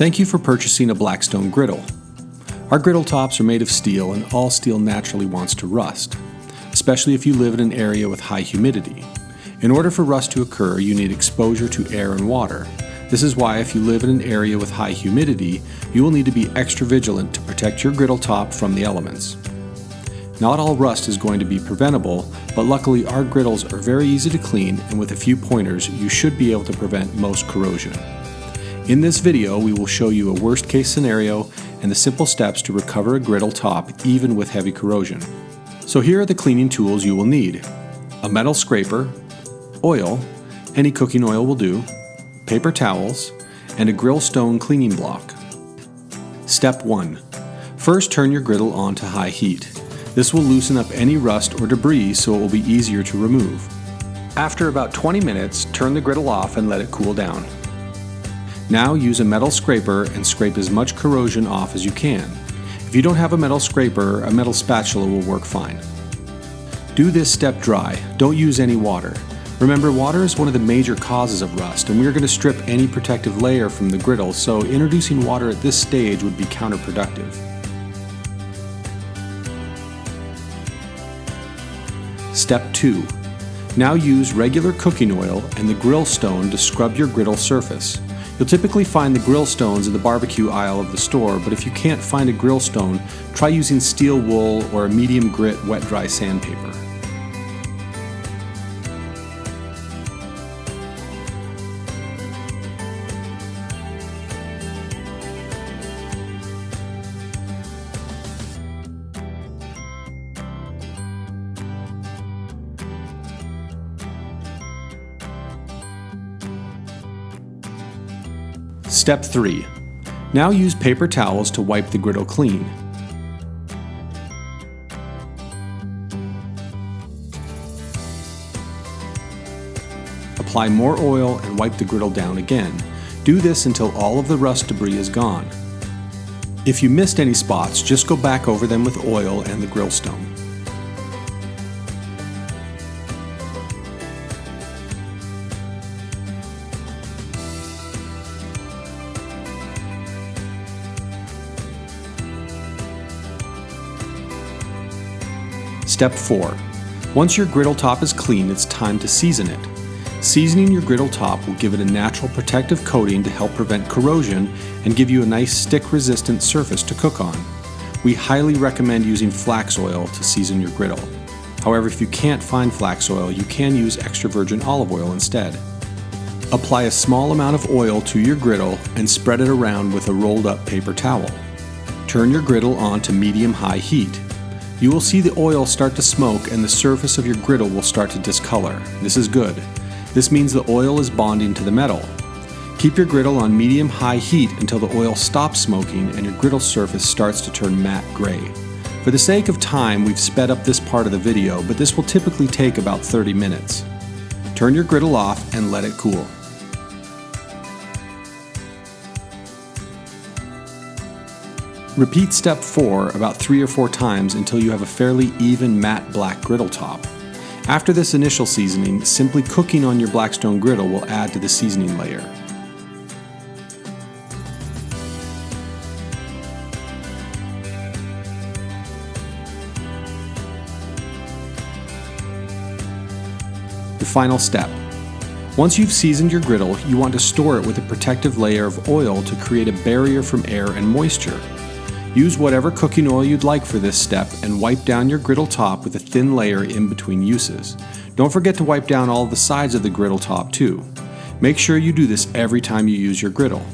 Thank you for purchasing a Blackstone Griddle. Our griddle tops are made of steel, and all steel naturally wants to rust, especially if you live in an area with high humidity. In order for rust to occur, you need exposure to air and water. This is why if you live in an area with high humidity, you will need to be extra vigilant to protect your griddle top from the elements. Not all rust is going to be preventable, but luckily our griddles are very easy to clean, and with a few pointers, you should be able to prevent most corrosion. In this video, we will show you a worst-case scenario and the simple steps to recover a griddle top even with heavy corrosion. So here are the cleaning tools you will need: a metal scraper, oil, any cooking oil will do, paper towels, and a grill stone cleaning block. Step 1. First, turn your griddle on to high heat. This will loosen up any rust or debris so it will be easier to remove. After about 20 minutes, turn the griddle off and let it cool down. Now use a metal scraper and scrape as much corrosion off as you can. If you don't have a metal scraper, a metal spatula will work fine. Do this step dry. Don't use any water. Remember, water is one of the major causes of rust, and we are going to strip any protective layer from the griddle, so introducing water at this stage would be counterproductive. Step 2. Now use regular cooking oil and the grill stone to scrub your griddle surface. You'll typically find the grill stones in the barbecue aisle of the store, but if you can't find a grill stone, try using steel wool or a medium grit wet dry sandpaper. Step 3. Now use paper towels to wipe the griddle clean. Apply more oil and wipe the griddle down again. Do this until all of the rust debris is gone. If you missed any spots, just go back over them with oil and the grill stone. Step 4. Once your griddle top is clean, it's time to season it. Seasoning your griddle top will give it a natural protective coating to help prevent corrosion and give you a nice stick-resistant surface to cook on. We highly recommend using flax oil to season your griddle. However, if you can't find flax oil, you can use extra virgin olive oil instead. Apply a small amount of oil to your griddle and spread it around with a rolled-up paper towel. Turn your griddle on to medium-high heat. You will see the oil start to smoke and the surface of your griddle will start to discolor. This is good. This means the oil is bonding to the metal. Keep your griddle on medium-high heat until the oil stops smoking and your griddle surface starts to turn matte gray. For the sake of time, we've sped up this part of the video, but this will typically take about 30 minutes. Turn your griddle off and let it cool. Repeat step 4 about 3 or 4 times until you have a fairly even matte black griddle top. After this initial seasoning, simply cooking on your Blackstone griddle will add to the seasoning layer. The final step. Once you've seasoned your griddle, you want to store it with a protective layer of oil to create a barrier from air and moisture. Use whatever cooking oil you'd like for this step and wipe down your griddle top with a thin layer in between uses. Don't forget to wipe down all of the sides of the griddle top too. Make sure you do this every time you use your griddle.